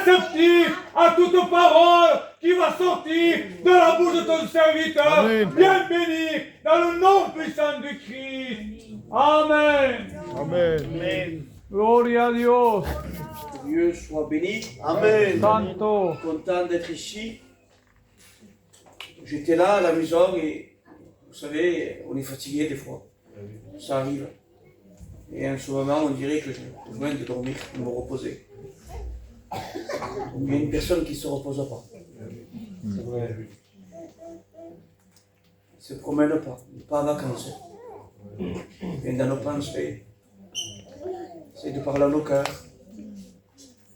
réceptif à toute parole qui va sortir de la bouche de ton serviteur. Amen. Bien béni dans le nom puissant du Christ. Amen. Amen. Amen. Gloria a Dios. Que Dieu soit béni. Amen. Santo. Content d'être ici. J'étais là à la maison et vous savez, on est fatigué des fois. Ça arrive. Et en ce moment, on dirait que j'ai besoin de dormir, de me reposer. Il y a une personne qui ne se repose pas. C'est vrai. Il ne se promène pas, il n'est pas en vacances. Il vient dans nos pensées. C'est de parler à nos cœurs.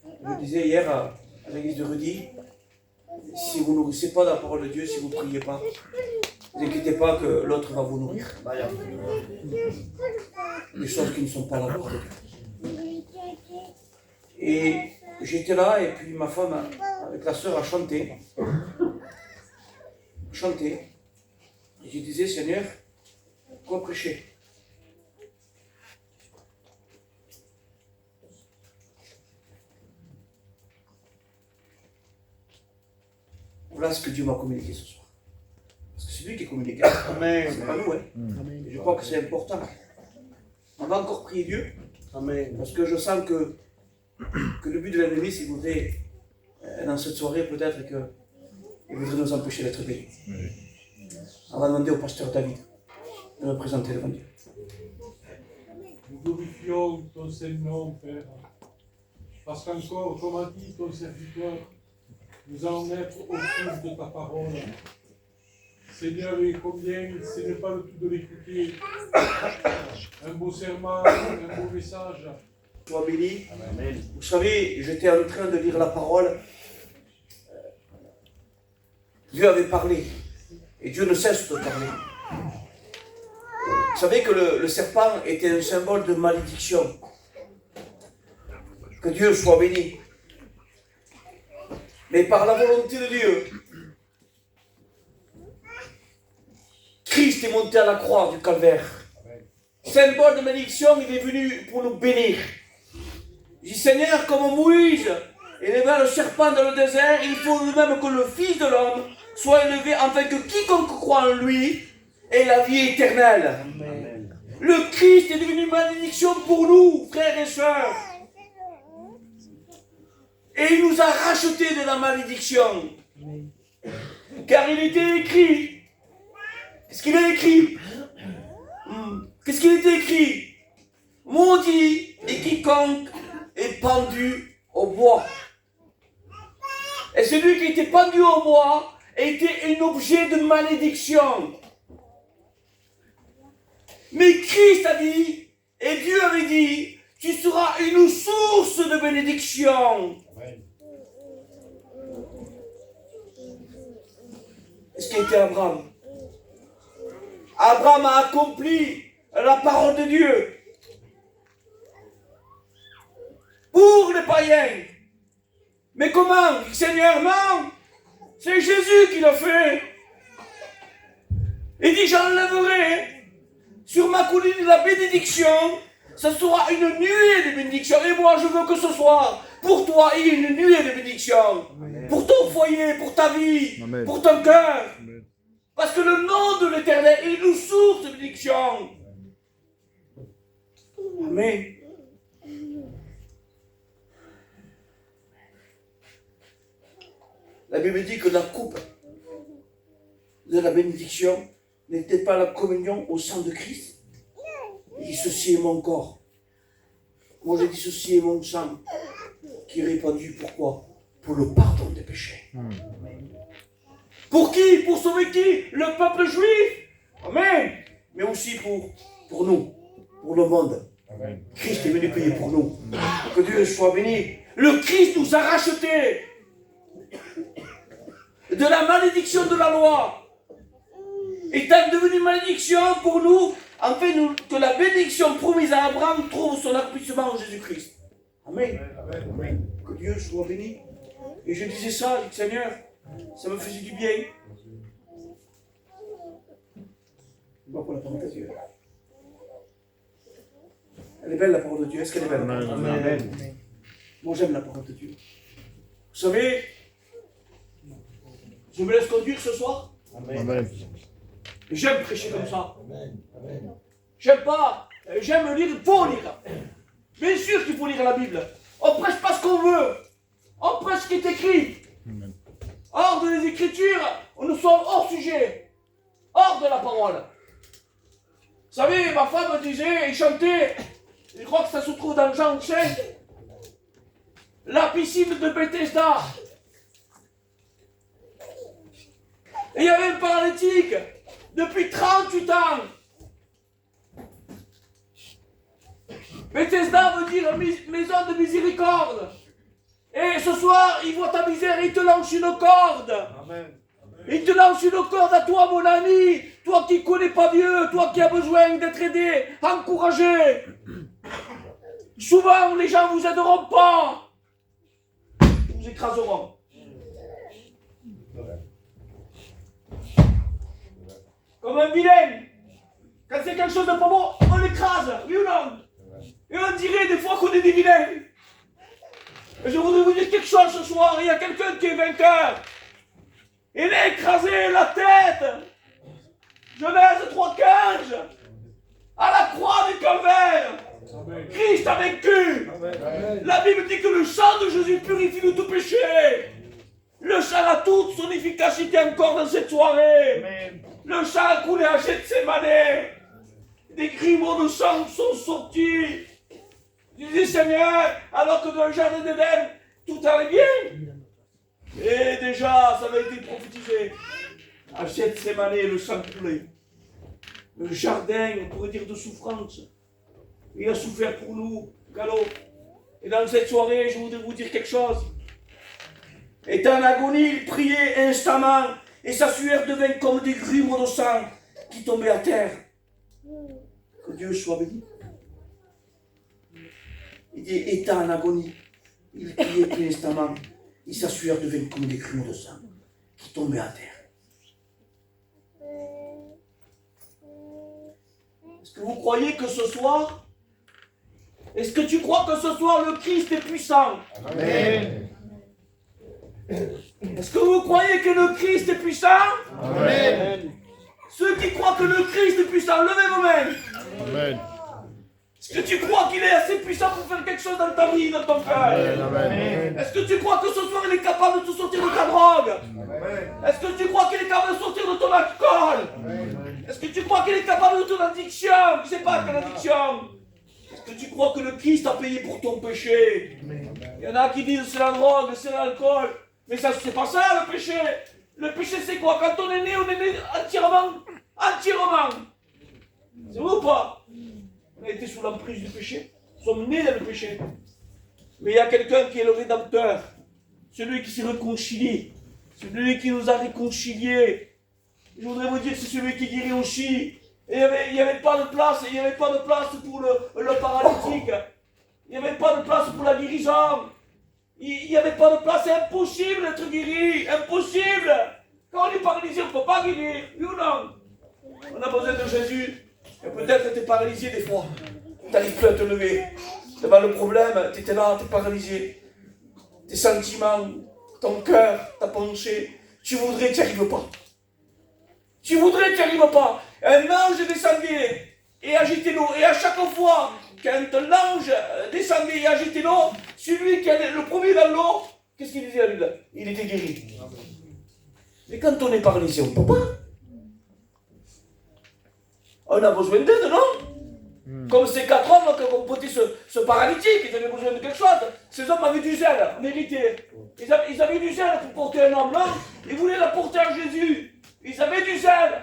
Je disais hier à l'église de Rudy, si vous ne nourrissez pas la parole de Dieu, si vous ne priez pas, ne vous inquiétez pas que l'autre va vous nourrir. Des choses qui ne sont pas la parole de Dieu. Et j'étais là et puis ma femme, avec la sœur, a chanté. Et je disais, Seigneur, quoi prêcher? Voilà ce que Dieu m'a communiqué ce soir. Parce que c'est lui qui est communiqué. Amen. C'est pas nous, hein. Amen. Je crois que c'est important. On va encore prier Dieu. Amen. Parce que je sens que le but de l'ennemi, c'est qu'il voudrait, dans cette soirée, peut-être qu'il voudrait nous empêcher d'être bénis. On va demander au pasteur David de me présenter devant Dieu. Nous glorifions ton Saint-Nom, Père, parce qu'encore, comme a dit ton serviteur, nous allons être au cœur de ta parole. Seigneur, et combien ce n'est pas le tout de l'écouter. Un beau serment, un beau message. Sois béni. Amen. Vous savez, j'étais en train de lire la parole. Dieu avait parlé. Et Dieu ne cesse de parler. Vous savez que le serpent était un symbole de malédiction. Que Dieu soit béni. Mais par la volonté de Dieu, Christ est monté à la croix du calvaire. Symbole de malédiction, il est venu pour nous bénir. Je dis, Seigneur, comme Moïse éleva le serpent dans le désert, il faut de même que le Fils de l'homme soit élevé afin que quiconque croit en lui ait la vie éternelle. Amen. Le Christ est devenu malédiction pour nous, frères et sœurs. Et il nous a rachetés de la malédiction. Car il était écrit. Qu'est-ce qu'il est écrit? Qu'est-ce qu'il était écrit? Maudit est quiconque est pendu au bois. Et celui qui était pendu au bois était un objet de malédiction. Mais Christ a dit, et Dieu avait dit, tu seras une source de bénédiction. Est-ce qu'il était Abraham? Abraham a accompli la parole de Dieu pour les païens. Mais comment? Seigneur, non, c'est Jésus qui l'a fait. Il dit, j'enlèverai sur ma colline la bénédiction, ce sera une nuée de bénédiction. Et moi, je veux que ce soir, pour toi, il y ait une nuée de bénédiction. Amen. Pour ton foyer, pour ta vie, Amen. Pour ton cœur. Amen. Parce que le nom de l'Éternel est une source de bénédiction. Amen. La Bible dit que la coupe de la bénédiction n'était pas la communion au sang de Christ. Il dit, ceci est mon corps. Moi je dis, ceci est mon sang qui est répandu. Pourquoi? Pour le pardon des péchés. Pour qui? Pour sauver qui? Le peuple juif. Amen. Mais aussi pour nous, pour le monde. Amen. Christ est venu payer pour nous. Que Dieu soit béni. Le Christ nous a rachetés de la malédiction de la loi. Étant devenu malédiction pour nous, afin que la bénédiction promise à Abraham trouve son accomplissement en Jésus-Christ. Amen. Amen. Que Dieu soit béni. Et je disais ça, Seigneur, ça me faisait du bien. Bon, pour la parole de Dieu. Elle est belle la parole de Dieu. Est-ce qu'elle est belle? Amen. Amen. Moi j'aime la parole de Dieu. savez, je me laisse conduire ce soir. Amen. J'aime prêcher comme ça. J'aime pas. J'aime lire, il faut lire. Bien sûr qu'il faut lire la Bible. On prêche pas ce qu'on veut. On prêche ce qui est écrit. Hors des Écritures, nous sommes hors sujet. Hors de la parole. Vous savez, ma femme me disait, et chantait, je crois que ça se trouve dans Jean 5, la piscine de Bethesda. Et il y avait un paralytique depuis 38 ans. Bethesda veut dire maison de miséricorde. Et ce soir, il voit ta misère et il te lance une corde. Amen. Il te lance une corde à toi, mon ami. Toi qui ne connais pas Dieu, toi qui as besoin d'être aidé, encouragé. Souvent, les gens ne vous aideront pas. Ils vous écraseront. Comme un vilain. Quand c'est quelque chose de pas bon, on l'écrase. Oui ou non? Et on dirait des fois qu'on est des vilains. Et je voudrais vous dire quelque chose ce soir. Il y a quelqu'un qui est vainqueur. Il est écrasé la tête. Genèse 3,15. À la croix du Calvaire. Christ a vaincu. La Bible dit que le sang de Jésus purifie de tout péché. Le sang a toute son efficacité encore dans cette soirée. Le sang a coulé à Gethsémane. Des grumeaux de sang sont sortis. Je dis Seigneur, alors que dans le jardin d'Éden, tout allait bien. Et déjà, ça avait été prophétisé. À Gethsémane, le sang coulait. Le jardin, on pourrait dire de souffrance. Il a souffert pour nous, Galop. Et dans cette soirée, je voudrais vous dire quelque chose. Étant en agonie, il priait instamment. Et sa sueur devint comme des grumeaux de sang qui tombaient à terre. Que Dieu soit béni. Il dit, étant en agonie, il priait instamment. Et sa sueur devint comme des grumeaux de sang qui tombaient à terre. Est-ce que vous croyez que ce soir, est-ce que tu crois que ce soir le Christ est puissant? Amen. Est-ce que vous croyez que le Christ est puissant? Amen. Ceux qui croient que le Christ est puissant, levez vos mains. Amen. Est-ce que tu crois qu'il est assez puissant pour faire quelque chose dans ta vie, dans ton cœur? Amen. Est-ce que tu crois que ce soir il est capable de te sortir de ta drogue? Est-ce que tu crois qu'il est capable de sortir de ton alcool? Est-ce que tu crois qu'il est capable de ton addiction? Je ne sais pas quelle addiction. Est-ce que tu crois que le Christ a payé pour ton péché? Il y en a qui disent c'est la drogue, c'est l'alcool. Mais ça, c'est pas ça le péché. Le péché c'est quoi? Quand on est né entièrement. C'est vrai ou pas? On a été sous l'emprise du péché. Nous sommes nés dans le péché. Mais il y a quelqu'un qui est le Rédempteur. Celui qui s'est réconcilié. Celui qui nous a réconciliés. Je voudrais vous dire que c'est celui qui guérit aussi. Et il n'y avait pas de place. Il n'y avait pas de place pour le paralytique. Il n'y avait pas de place pour la guérison. Il n'y avait pas de place. C'est impossible d'être guéri. Impossible. Quand on est paralysé, on ne peut pas guérir. Oui ou non? On a besoin de Jésus. Et peut-être tu es paralysé des fois. Tu n'arrives plus à te lever. Devant le problème, tu étais là, tu es paralysé. Tes sentiments, ton cœur, ta pensée, tu voudrais, tu n'y arrives pas. Tu voudrais, tu n'y arrives pas. Un ange descendait et agitait l'eau. Et à chaque fois, quand l'ange descendait et agitait l'eau, celui qui allait le premier dans l'eau, qu'est-ce qu'il disait à lui là? Il était guéri. Mais quand on est paralysé, on ne peut pas. On a besoin d'aide, non? Comme ces 4 hommes qui ont porté ce paralytique, ils avaient besoin de quelque chose. Ces hommes avaient du zèle, mérité. Ils avaient du zèle pour porter un homme là. Ils voulaient l'apporter à Jésus. Ils avaient du zèle.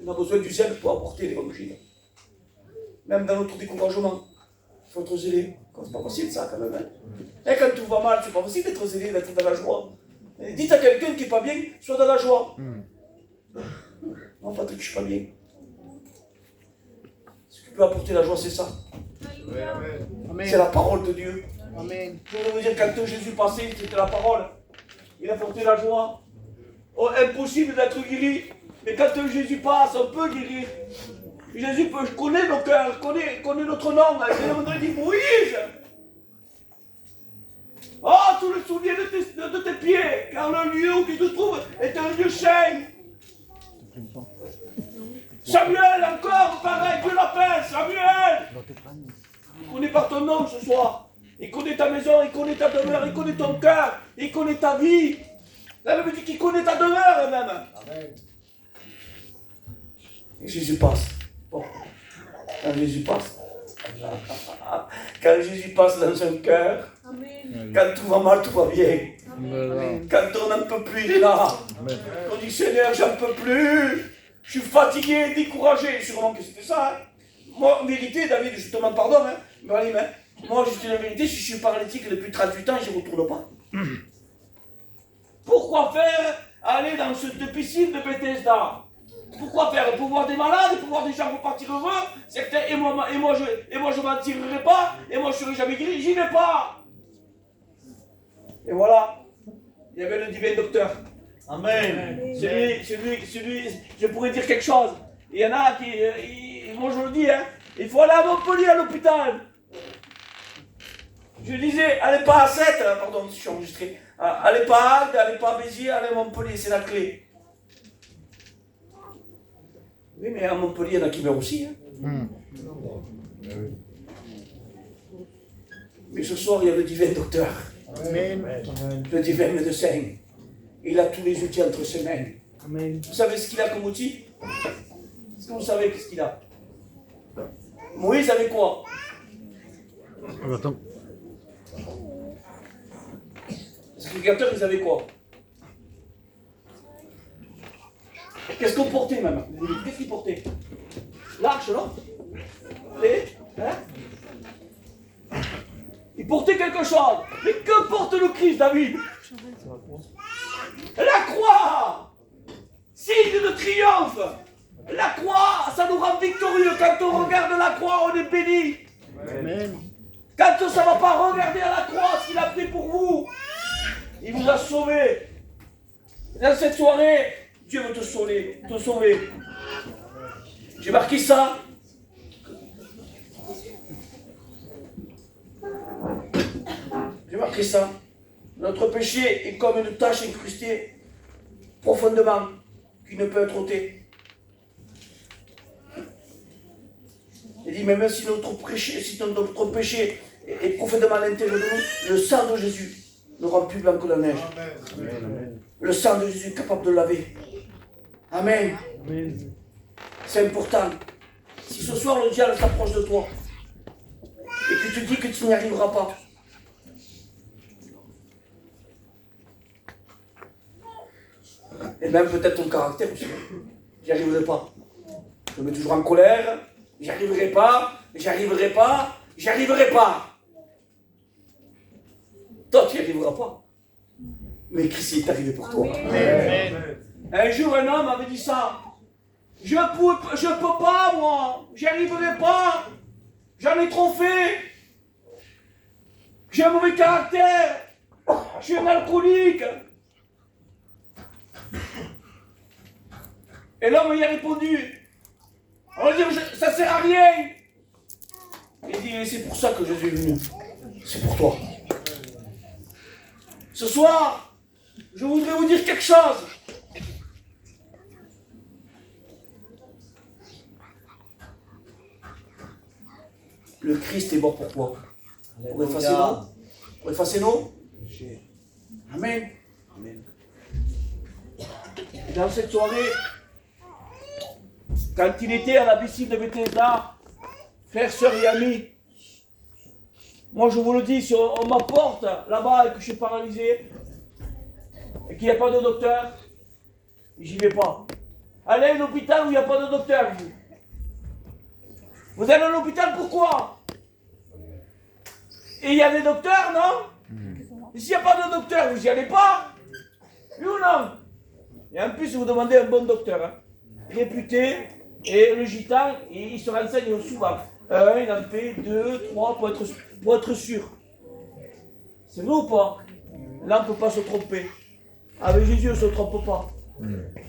On a besoin du zèle pour apporter l'évangile. Même dans notre découragement, il faut être zélé. C'est pas facile ça quand même. Hein? Et quand tout va mal, c'est pas facile d'être zélé, d'être dans la joie. Et dites à quelqu'un qui n'est pas bien, sois dans la joie. Non, Patrick, je suis pas bien. Ce qui peut apporter la joie, c'est ça. Amen. C'est la parole de Dieu. Amen. Je voudrais vous dire, quand Jésus passait, c'était la parole. Il apportait la joie. Oh, impossible d'être guéri. Mais quand Jésus passe, on peut guérir. Jésus connaît nos cœurs, connaît notre nom. Il dit Moïse. Oh, tu le souviens de prier, car le lieu où tu te trouves est un lieu saint. Samuel, encore, pareil, Dieu l'appelle, Samuel. Il connaît par ton nom ce soir. Il connaît ta maison, il connaît ta demeure, il connaît ton cœur, il connaît ta vie. La Bible dit qu'il connaît ta demeure même. Et Jésus passe. Bon. Quand Jésus passe. Quand Jésus passe dans un cœur, quand tout va mal, tout va bien. Quand on n'en peut plus, il est là. On dit Seigneur, j'en peux plus. Je suis fatigué, découragé. Sûrement que c'était ça. Hein. Moi, en vérité, David, je te demande pardon. Hein. Moi, je te dis la vérité, si je suis paralytique depuis 38 ans, je ne retourne pas. Pourquoi faire aller dans cette piscine de Bethesda? Pourquoi faire? Pour voir des malades, pour voir des gens repartir heureux, certains, et moi je m'en tirerai pas, et moi je serai jamais guéri, j'y vais pas. Et voilà, il y avait le divin docteur. Amen. Celui, je pourrais dire quelque chose. Il y en a qui, moi je le dis, hein, il faut aller à Montpellier à l'hôpital. Je disais, allez pas à 7, pardon, je suis enregistré. Allez pas à Agde, allez pas à Béziers, allez à Montpellier, c'est la clé. Oui, mais à Montpellier, il y en a qui meurent aussi. Hein. Mais ce soir, il y a le divin docteur. Amen. Le divin médecin. Il a tous les outils entre ses mains. Amen. Vous savez ce qu'il a comme outil? Est-ce que vous savez qu'est-ce qu'il a? Moïse avait quoi? Attends. Les sacrificateurs, ils avaient quoi? Qu'est-ce qu'on portait même? Qu'est-ce qu'ils portaient? L'arche, non? Ils portaient quelque chose. Mais que porte le Christ, David? La croix! Signe de triomphe! La croix, ça nous rend victorieux. Quand on regarde la croix, on est béni. Amen. Quand ça ne va pas, regarder à la croix ce qu'il a fait pour vous. Il vous a sauvé. Dans cette soirée, Dieu veut te sauver. J'ai marqué ça. J'ai marqué ça. Notre péché est comme une tache incrustée profondément, qui ne peut être ôtée. Il dit, même si notre péché est profondément à l'intérieur de nous, le sang de Jésus ne rend plus blanc que la neige. Amen. Le sang de Jésus est capable de laver. Amen. Amen. C'est important. Si ce soir le diable s'approche de toi et que tu dis que tu n'y arriveras pas, et même peut-être ton caractère aussi, j'y arriverai pas. Je me mets toujours en colère, j'y arriverai pas. Toi, tu n'y arriveras pas. Mais Christ est arrivé pour toi. Amen. Un jour, un homme avait dit ça. Je peux pas, moi. J'y arriverai pas. J'en ai trop fait. J'ai un mauvais caractère. Je suis un alcoolique. Et l'homme lui a répondu. On va dire, ça sert à rien. Il dit, c'est pour ça que Jésus est venu. C'est pour toi. Ce soir, je voudrais vous dire quelque chose. Le Christ est mort pour toi. Pour effacer nos. Amen. Et dans cette soirée, quand il était à la piscine de Bethesda, frères, sœurs et amis, moi je vous le dis, si on m'apporte là-bas et que je suis paralysé, et qu'il n'y a pas de docteur, j'y vais pas. Allez à un hôpital où il n'y a pas de docteur, vous allez à l'hôpital, pourquoi? Et il y a des docteurs, non? Et s'il n'y a pas de docteur, vous n'y allez pas? Oui ou non? Et en plus, vous demandez un bon docteur, hein, réputé, et le gitan, il se renseigne souvent. Il en fait 2, 3 pour être sûr. C'est vrai ou pas? Là, on ne peut pas se tromper. Avec Jésus, on ne se trompe pas.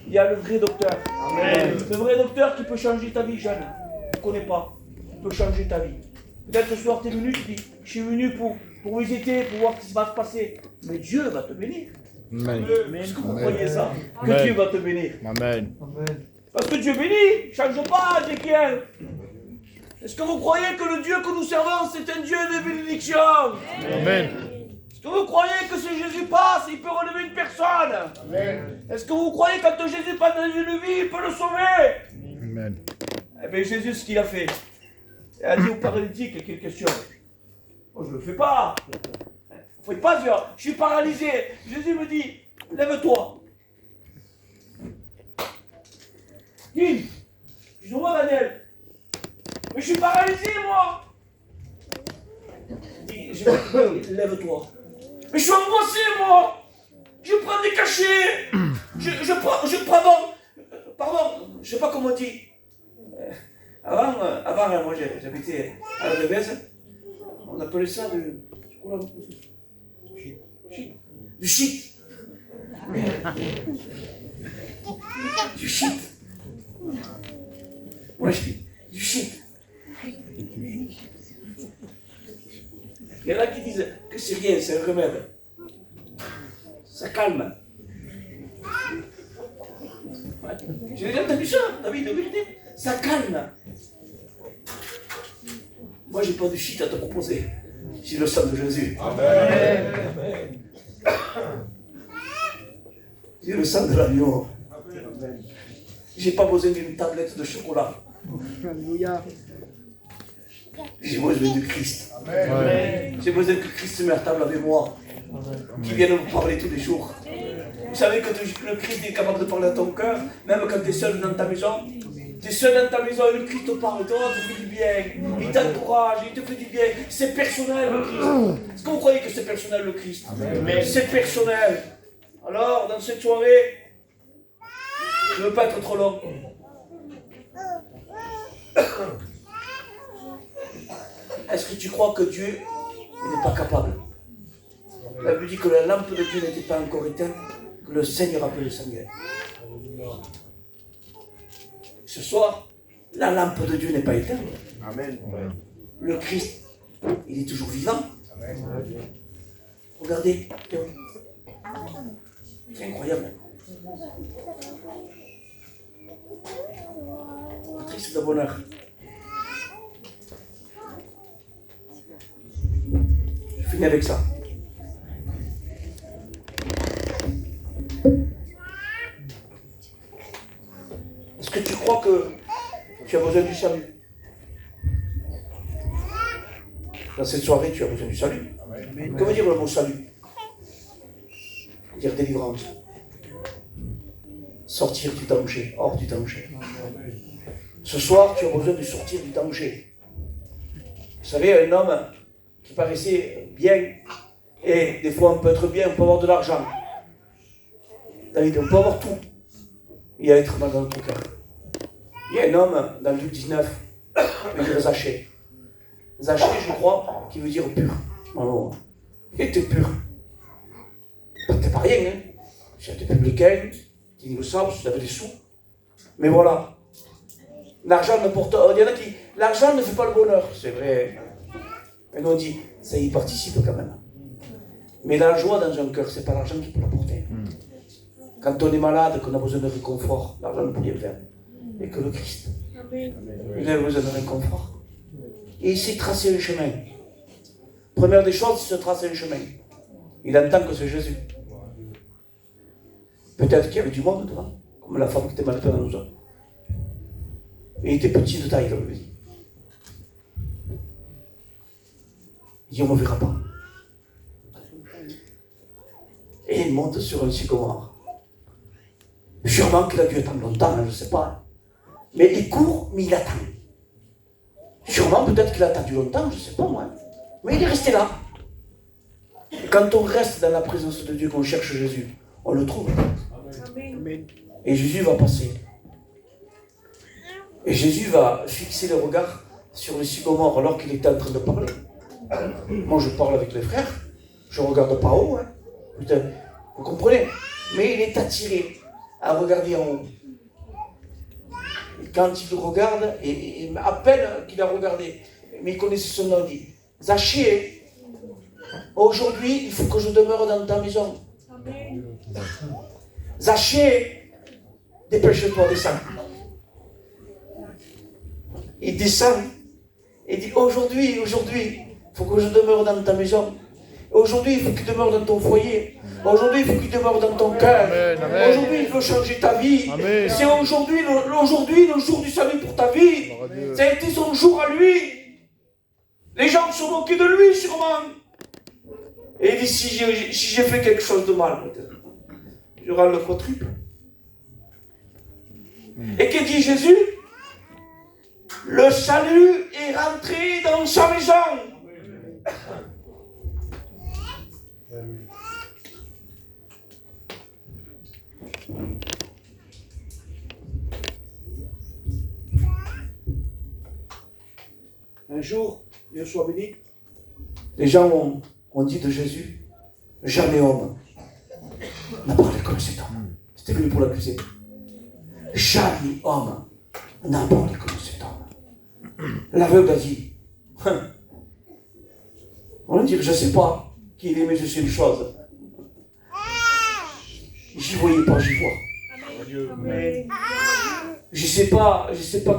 Il y a le vrai docteur. Amen. Le vrai docteur qui peut changer ta vie, jeune. Tu ne connais pas. Il peut changer ta vie. Peut-être ce soir, tu es venu, tu dis, je suis venu pour visiter, pour voir ce qui va se passer. Mais Dieu va te bénir. Amen. Est-ce que vous croyez ça? Que Amen. Dieu va te bénir. Amen. Parce que Dieu bénit, ne change pas, Ézéchiel. Est-ce que vous croyez que le Dieu que nous servons, c'est un Dieu de bénédiction? Amen. Est-ce que vous croyez que si Jésus passe, il peut relever une personne? Est-ce que vous croyez que quand Jésus passe dans une vie, il peut le sauver? Amen. Eh bien, Jésus, ce qu'il a fait, il a dit au paralytique, quelle question? Moi, je ne le fais pas. Vous ne faites pas dire, je suis paralysé. Jésus me dit, lève-toi. Dis, je vois Daniel. Mais je suis paralysé, moi. Lève-toi. Mais je suis angoissé, moi. Je prends des cachets. Je prends. Pardon, je ne sais pas comment on dit. Avant moi, j'habitais à la Devèze. On appelait ça du shit. Du shit. Ouais, du shit. Il y en a qui disent que c'est rien, c'est un remède. Ça calme. J'ai déjà entendu ça, David, de vérité. Ça calme. Moi, j'ai pas de shit à te proposer. J'ai le sang de Jésus. Amen. J'ai le sang de l'agneau. J'ai pas besoin d'une tablette de chocolat. Alléluia. J'ai besoin du Christ. Amen. J'ai besoin que Christ se mette à table avec moi. Qui vienne me parler tous les jours. Vous savez que le Christ est capable de parler à ton cœur, même quand tu es seul dans ta maison. Tu es seul dans ta maison et le Christ te parle, toi, te fait du bien. Il t'encourage, il te fait du bien. C'est personnel le Christ. Est-ce que vous croyez que c'est personnel le Christ? Mais c'est personnel. Alors, dans cette soirée, je ne veux pas être trop long. Est-ce que tu crois que Dieu n'est pas capable? La Bible dit que la lampe de Dieu n'était pas encore éteinte, que le Seigneur appelait Samuel. Ce soir, la lampe de Dieu n'est pas éteinte. Amen. Le Christ, il est toujours vivant. Regardez, Théo. C'est incroyable. Patrice de bonheur. Je finis avec ça. Est-ce que tu crois que tu as besoin du salut? Dans cette soirée, tu as besoin du salut. Que veut dire le mot salut? Dire délivrance. Sortir du danger, hors du danger. Ce soir, tu as besoin de sortir du danger. Vous savez, un homme qui paraissait bien, et des fois on peut être bien, on peut avoir de l'argent. David, on peut avoir tout. Il y a être mal dans notre cœur. Il y a un homme dans Luc 19, il veut dire Zachée. Zachée, je crois, qui veut dire pur. Alors, il était pur. T'es pas rien, hein. J'étais publicain, tu me semble, j'avais des sous. Mais voilà. L'argent ne porte. Il y en a qui. L'argent ne fait pas le bonheur, c'est vrai. Mais nous on dit, ça y participe quand même. Mais la joie dans un cœur, c'est pas l'argent qui peut l'apporter. Quand on est malade, qu'on a besoin de réconfort, l'argent ne peut rien faire. Et que le Christ, il a besoin de réconfort. Et il sait tracer un chemin. Première des choses, il se trace un chemin. Il entend que c'est Jésus. Peut-être qu'il y avait du monde devant, comme la femme qui était malade dans nous autres. Et il était petit de taille, comme il dit. Il dit, on ne me verra pas. Et il monte sur un sycomore. Sûrement qu'il a dû attendre longtemps, je ne sais pas. Mais il court, mais il attend. Sûrement, peut-être qu'il a attendu longtemps, je ne sais pas moi. Mais il est resté là. Et quand on reste dans la présence de Dieu, qu'on cherche Jésus, on le trouve. Amen. Et Jésus va passer. Et Jésus va fixer le regard sur le sycomore alors qu'il était en train de parler. Moi, je parle avec les frères. Je ne regarde pas haut. Hein. Putain, vous comprenez? Mais il est attiré à regarder en haut. Et quand il regarde, et à peine qu'il a regardé, mais il connaissait son nom, il dit, Zachée, aujourd'hui, il faut que je demeure dans ta maison. Zachée, dépêche-toi, descends. Il descend et dit, aujourd'hui, il faut que je demeure dans ta maison. Aujourd'hui, il faut qu'il demeure dans ton foyer. Aujourd'hui, il faut qu'il demeure dans ton cœur. Aujourd'hui, il veut changer ta vie. Amen. C'est aujourd'hui le jour du salut pour ta vie. Ça a été son jour à lui. Les gens se moquaient de lui, sûrement. Et il dit, si j'ai fait quelque chose de mal, je rends le quadruple. Et que dit Jésus? Le salut est rentré dans sa maison. Un jour, Dieu soit béni, les gens ont dit de Jésus, jamais homme n'a parlé comme cet homme. C'était venu pour l'accuser. Jamais homme n'a parlé comme cet homme. L'aveugle a dit, on va dire, je ne sais pas qui il est, mais je sais une chose. J'y voyais pas, j'y vois. Amen. Je sais pas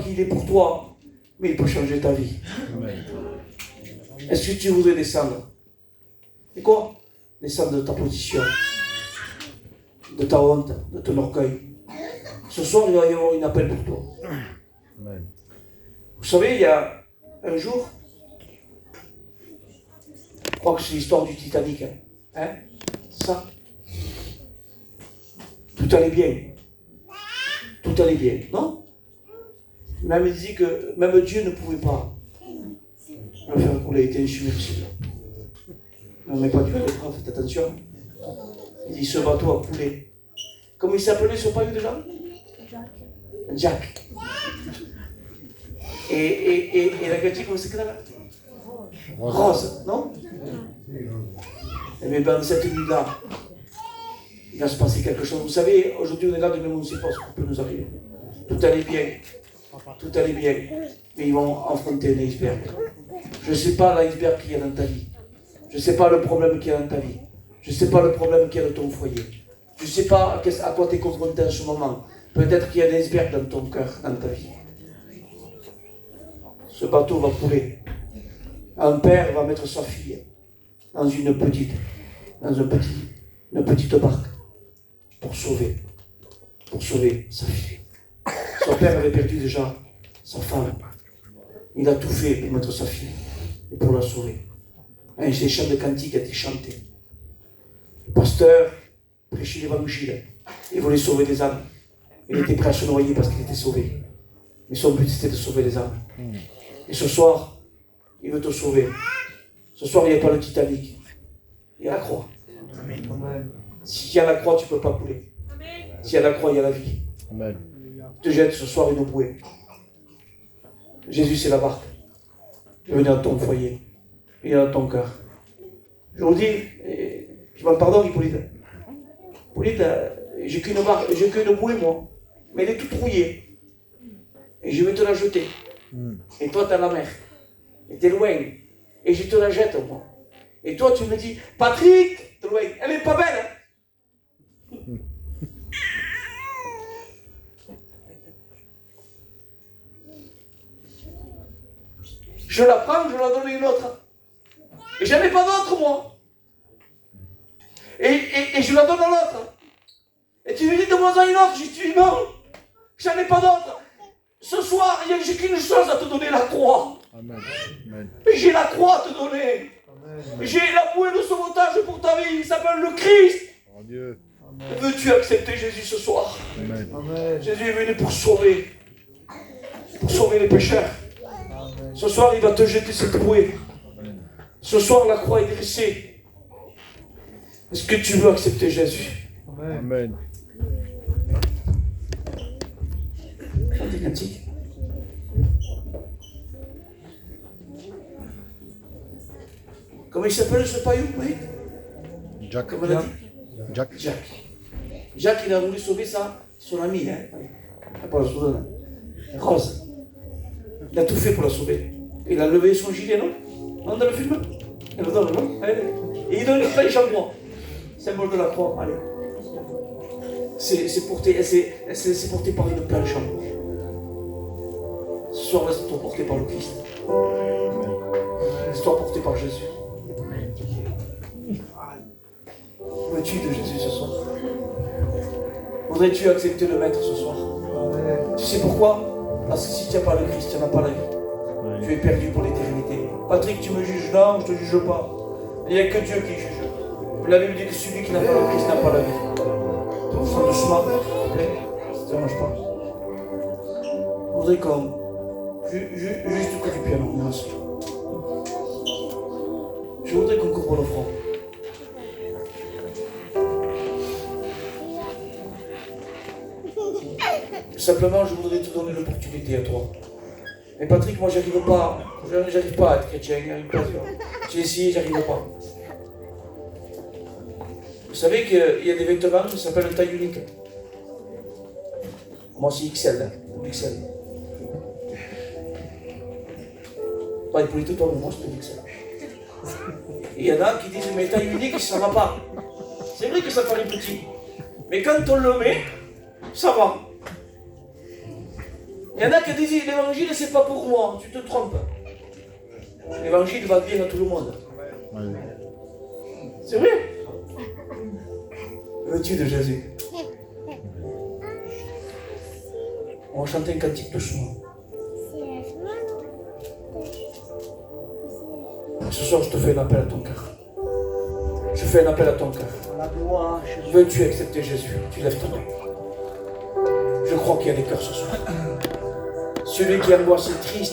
qui il est pour toi, mais il peut changer ta vie. Est-ce que tu voudrais descendre? Et quoi? Descendre de ta position, de ta honte, de ton orgueil. Ce soir, il va y avoir un appel pour toi. Amen. Vous savez, il y a un jour, je crois que c'est l'histoire du Titanic. Hein? Ça. Tout allait bien. Tout allait bien, non? Même il dit que même Dieu ne pouvait pas le faire couler, il était insubmersible. Non, mais pas Dieu à l'épreuve, faites attention. Il dit, ce bateau a coulé. Comment il s'appelait ce paillot déjà? Jack. Et la gâchette, comment c'est que là? Rose, non? Et bien dans cette nuit-là, il va se passer quelque chose. Vous savez, aujourd'hui on est là, demain on ne sait pas ce qui peut nous arriver. Tout allait bien. Tout allait bien. Mais ils vont affronter un iceberg. Je ne sais pas l'iceberg qu'il y a dans ta vie. Je ne sais pas le problème qu'il y a dans ta vie. Je ne sais pas le problème qu'il y a dans ton foyer. Je ne sais pas à quoi tu es confronté en ce moment. Peut-être qu'il y a des icebergs dans ton cœur, dans ta vie. Ce bateau va couler. Un père va mettre sa fille dans une petite barque pour sauver sa fille. Son père avait perdu déjà sa femme. Il a tout fait pour mettre sa fille et pour la sauver. Un chant de cantique a été chanté. Le pasteur prêchait l'évangile. Il voulait sauver des âmes. Il était prêt à se noyer parce qu'il était sauvé. Mais son but c'était de sauver les âmes. Et ce soir, il veut te sauver. Ce soir, il n'y a pas le Titanic. Il y a la croix. S'il y a la croix, tu ne peux pas couler. S'il y a la croix, il y a la vie. Amen. Je te jette ce soir une bouée. Jésus, c'est la barque. Il est venu dans ton foyer. Il est dans ton cœur. Je vous dis, je m'en pardonne, Hippolyte. Hippolyte, j'ai qu'une bouée, moi. Mais elle est toute rouillée. Et je vais te la jeter. Et toi, tu as la mer. Et tu es loin. Et je te la jette, moi. Et toi, tu me dis, Patrick, t'es loin. Elle est pas belle, hein? Je la prends, je la donne à une autre. Et j'en ai pas d'autre, moi. Et je la donne à l'autre. Et tu me dis de moi à une autre, je dis non, j'en ai pas d'autre. Ce soir, j'ai qu'une chose à te donner, la croix. Amen. Amen. Et j'ai la croix à te donner. J'ai la bouée de sauvetage pour ta vie, il s'appelle le Christ. Oh Dieu. Veux-tu accepter Jésus ce soir? Amen. Jésus est venu pour sauver les pécheurs. Ce soir, il va te jeter cette bouée. Ce soir, la croix est dressée. Est-ce que tu veux accepter Jésus? Amen. Chantez cantique. Comment il s'appelle ce paillou, oui? Jack. Comment on a dit? Jack. Jacques, il a voulu sauver son ami, hein? Pas la sauver, Rose. Il a tout fait pour la sauver. Il a levé son gilet, non? Non, dans le film? Il le donne, non? Et il donne le pêche à moi. Symbole de la croix, allez. C'est porté par une planche en bois. Ce soir, laisse-toi porter par le Christ. Laisse-toi porter par Jésus. Veux-tu de Jésus ce soir? Voudrais-tu accepter le Maître ce soir? Tu sais pourquoi? Parce que si tu n'as pas le Christ, tu n'as pas la vie. Tu es perdu pour l'éternité. Patrick, tu me juges? Non, je ne te juge pas. Il n'y a que Dieu qui juge. La Bible dit que celui qui n'a pas le Christ n'a pas la vie. Donc, sans doucement, s'il te plaît, ça ne te dérange pas. Je voudrais qu'on. Juste que du piano, merci. Je voudrais qu'on couvre le front. Simplement, je voudrais te donner l'opportunité à toi. Mais Patrick, moi, j'arrive pas à être chrétien. J'ai essayé, j'arrive pas. Vous savez qu'il y a des vêtements qui s'appellent taille unique. Moi, c'est XL, hein, XL. Pas Hippolyte, toi, mais moi, c'est XL. Et il y en a qui disent, mais taille unique, ça va pas. C'est vrai que ça paraît petit. Mais quand on le met, ça va. Il y en a qui disent, l'évangile, c'est pas pour moi. Tu te trompes. L'évangile va bien à tout le monde. C'est vrai. Veux-tu de Jésus? On va chanter un cantique de chemin. Ce soir, je te fais un appel à ton cœur. Je fais un appel à ton cœur. Veux-tu accepter Jésus? Tu lèves ta main. Je crois qu'il y a des cœurs ce soir. Celui qui est angoissé, triste,